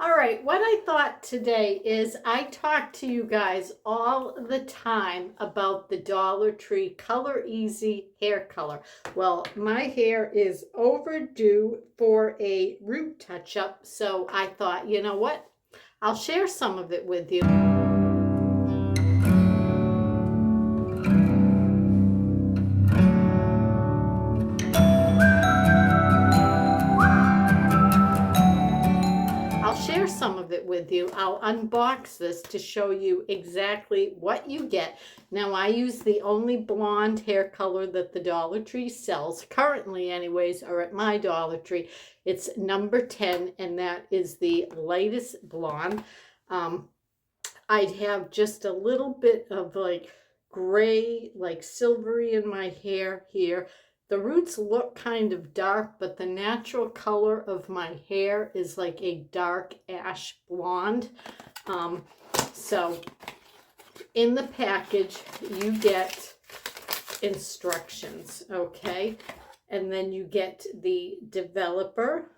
All right, what I thought today is I talk to you guys all the time about the Dollar Tree Color Easy hair color. Well, my hair is overdue for a root touch-up, so I thought, you know what? I'll share some of it with you. Some of it with you. I'll unbox this to show you exactly what you get. Now, I use the only blonde hair color that the Dollar Tree sells currently anyways, or at my Dollar Tree. It's number 10, and that is the lightest blonde. I'd have just a little bit of like gray, like silvery in my hair here. The roots look kind of dark, but the natural color of my hair is like a dark ash blonde. So in the package, you get instructions, okay? And then you get the developer,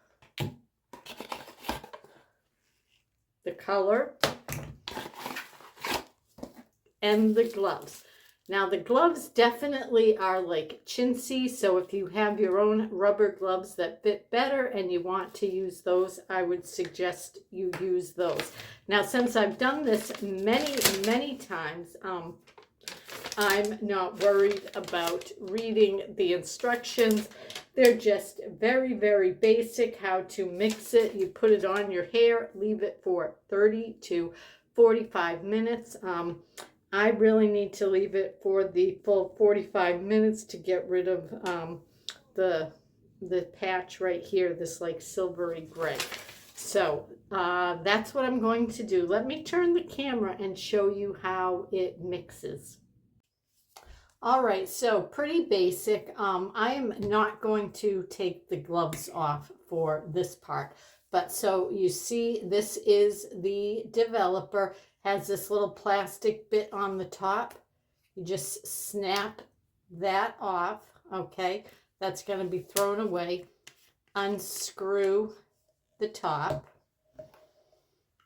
the color, and the gloves. Now the gloves definitely are like chintzy, so if you have your own rubber gloves that fit better and you want to use those, I would suggest you use those. Now, since I've done this many times, I'm not worried about reading the instructions. They're just very basic how to mix it. You put it on your hair, leave it for 30 to 45 minutes. I really need to leave it for the full 45 minutes to get rid of the patch right here, this like silvery gray. So that's what I'm going to do. Let me turn the camera and show you how it mixes. All right, so pretty basic. I am not going to take the gloves off for this part. But so you see, this is the developer. Has this little plastic bit on the top. You just snap that off, okay? That's going to be thrown away. Unscrew the top.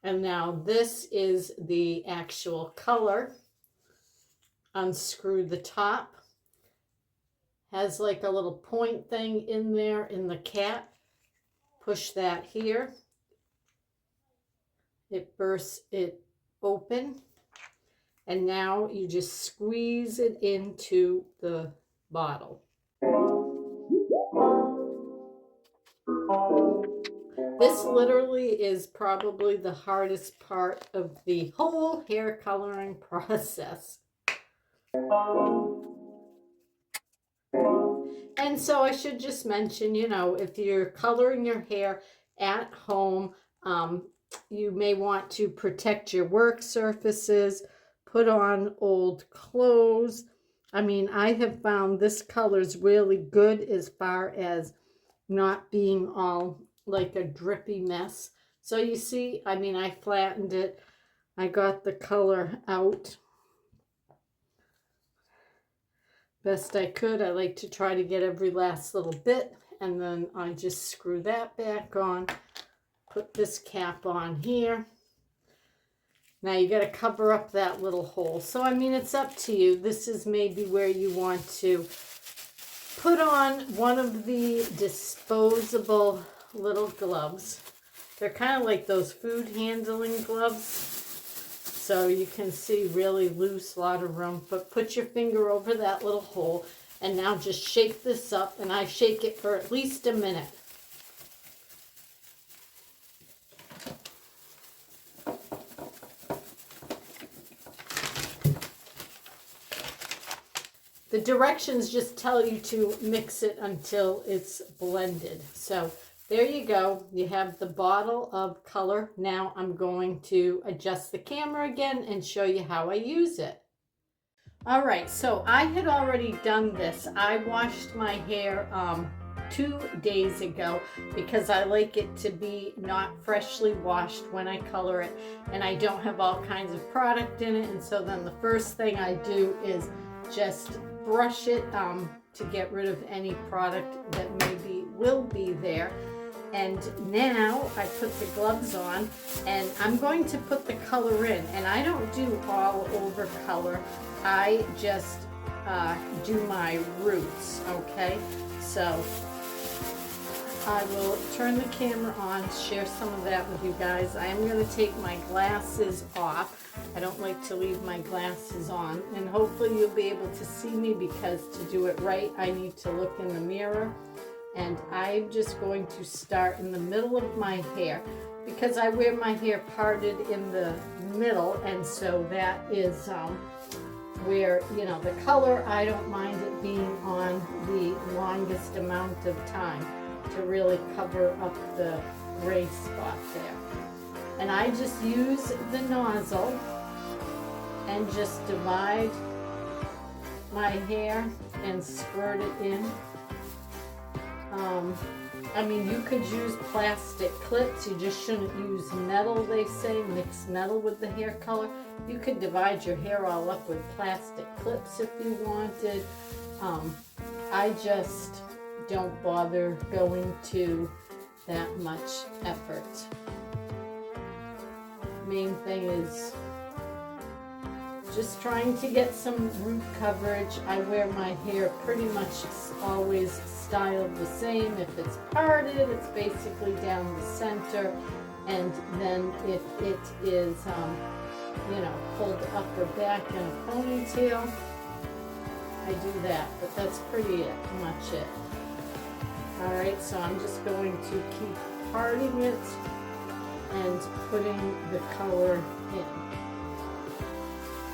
And now this is the actual color. Unscrew the top. Has like a little point thing in there in the cap. Push that here. It bursts it open, and now you just squeeze it into the bottle. This literally is probably the hardest part of the whole hair coloring process. And so I should just mention, you know, if you're coloring your hair at home, you may want to protect your work surfaces, put on old clothes. I mean, I have found this color is really good as far as not being all like a drippy mess. So you see, I mean, I flattened it. I got the color out best I could. I like to try to get every last little bit, and then I just screw that back on. Put this cap on here. Now you got to cover up that little hole. So, I mean, it's up to you. This is maybe where you want to put on one of the disposable little gloves. They're kind of like those food handling gloves. So you can see really loose, a lot of room. But put your finger over that little hole and now just shake this up. And I shake it for at least a minute. The directions just tell you to mix it until it's blended. So there you go. You have the bottle of color. Now I'm going to adjust the camera again and show you how I use it. All right, so I had already done this. I washed my hair 2 days ago because I like it to be not freshly washed when I color it, and I don't have all kinds of product in it. And so then the first thing I do is just brush it to get rid of any product that maybe will be there. And now I put the gloves on, and I'm going to put the color in. And I don't do all over color. I just do my roots, okay? So I will turn the camera on, share some of that with you guys. I am going to take my glasses off. I don't like to leave my glasses on, and hopefully you'll be able to see me, because to do it right, I need to look in the mirror. And I'm just going to start in the middle of my hair, because I wear my hair parted in the middle, and so that is where, you know, the color, I don't mind it being on the longest amount of time to really cover up the gray spot there. And I just use the nozzle and just divide my hair and squirt it in. I mean, you could use plastic clips. You just shouldn't use metal, they say, mix metal with the hair color. You could divide your hair all up with plastic clips if you wanted. I just don't bother going to that much effort. Main thing is just trying to get some root coverage. I wear my hair pretty much always styled the same. If it's parted, it's basically down the center, and then if it is you know, pulled up or back in a ponytail, I do that, but that's pretty much it. Alright, so I'm just going to keep parting it and putting the color in.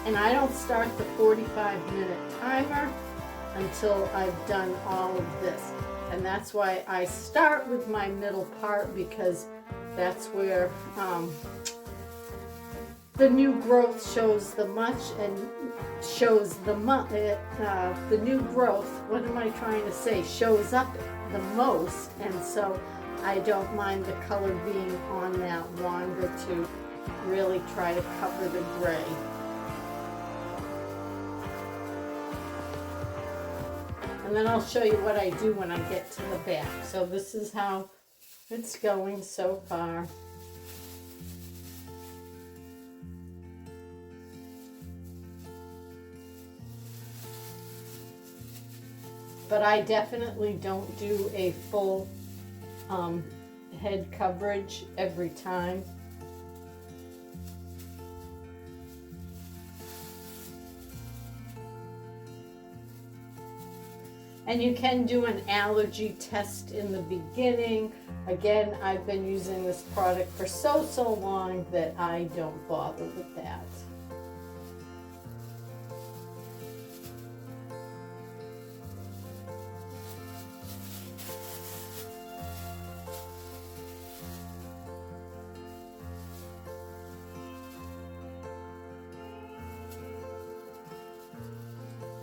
And I don't start the 45-minute timer until I've done all of this. And that's why I start with my middle part, because that's where the new growth shows the much, and shows the new growth, what am I trying to say, shows up the most. And so I don't mind the color being on that longer to really try to cover the gray. And then I'll show you what I do when I get to the back. So this is how it's going so far. But I definitely don't do a full head coverage every time. And you can do an allergy test in the beginning. Again, I've been using this product for so long that I don't bother with that.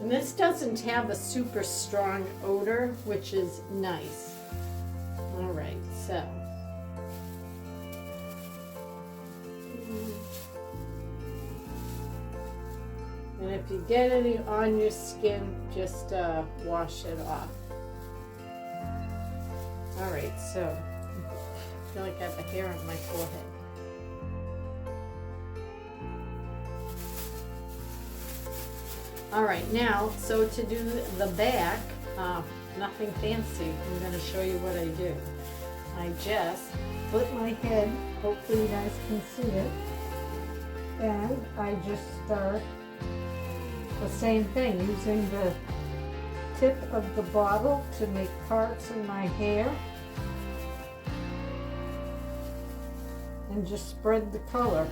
And this doesn't have a super strong odor, which is nice. All right, so. And if you get any on your skin, just wash it off. All right, so I feel like I have a hair on my forehead. All right, now, so to do the back, nothing fancy. I'm going to show you what I do. I just put my head, hopefully you guys can see it, and I just start the same thing, using the tip of the bottle to make parts in my hair, and just spread the color.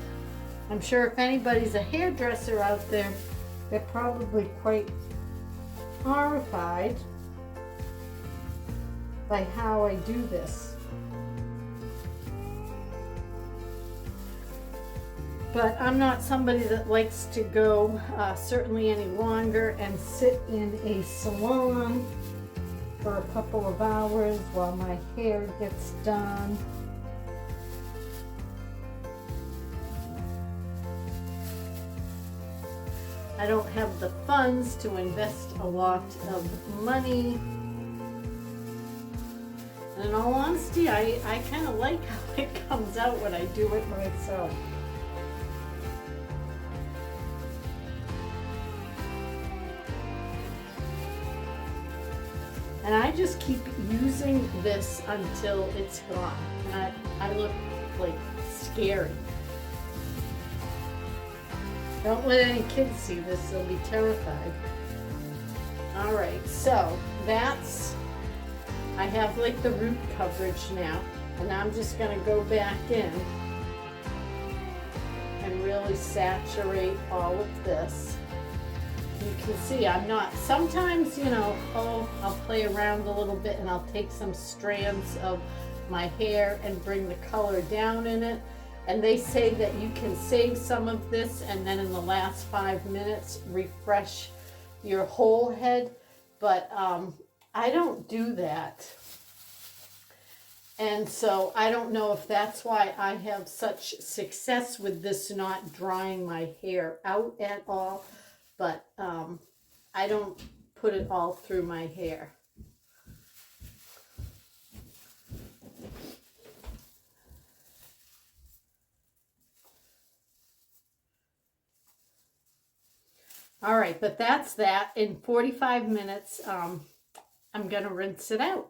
I'm sure if anybody's a hairdresser out there, they're probably quite horrified by how I do this. But I'm not somebody that likes to go certainly any longer and sit in a salon for a couple of hours while my hair gets done. I don't have the funds to invest a lot of money. And in all honesty, I kind of like how it comes out when I do it myself. And I just keep using this until it's gone. And I look like scary. Don't let any kids see this, they'll be terrified. All right, so I have like the root coverage now, and I'm just gonna go back in and really saturate all of this. You can see I'm not, sometimes, you know, I'll play around a little bit and I'll take some strands of my hair and bring the color down in it. And they say that you can save some of this and then in the last 5 minutes refresh your whole head, but I don't do that. And so I don't know if that's why I have such success with this not drying my hair out at all, but I don't put it all through my hair. All right, but that's that. In 45 minutes, I'm gonna rinse it out.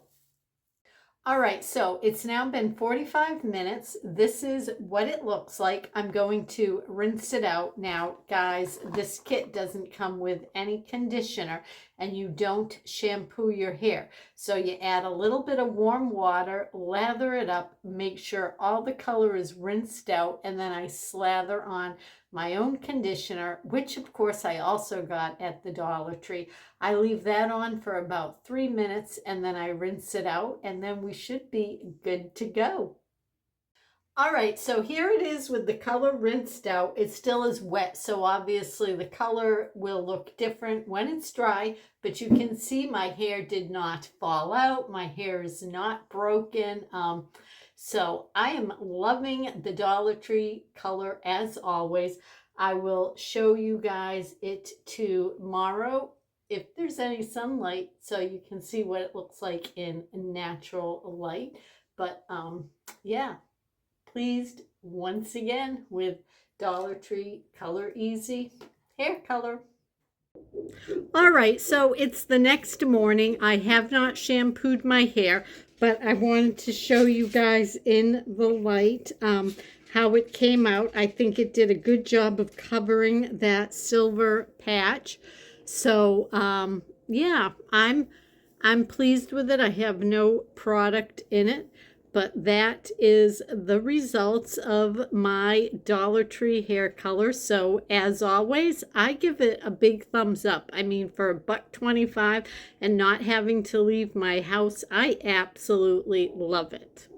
All right, so it's now been 45 minutes. This is what it looks like. I'm going to rinse it out. Now, guys, this kit doesn't come with any conditioner and you don't shampoo your hair. So you add a little bit of warm water, lather it up, make sure all the color is rinsed out, and then I slather on my own conditioner, which of course I also got at the Dollar Tree. I leave that on for about 3 minutes and then I rinse it out, and then we should be good to go. All right, so here it is with the color rinsed out. It still is wet, so obviously the color will look different when it's dry, but you can see my hair did not fall out. My hair is not broken. So I am loving the Dollar Tree color as always. I will show you guys it tomorrow if there's any sunlight so you can see what it looks like in natural light. But yeah, pleased once again with Dollar Tree Color Easy hair color. All right, so it's the next morning. I have not shampooed my hair, but I wanted to show you guys in the light how it came out. I think it did a good job of covering that silver patch. So yeah, I'm pleased with it. I have no product in it, but that is the results of my Dollar Tree hair color. So as always, I give it a big thumbs up. I mean, for $1.25 and not having to leave my house, I absolutely love it.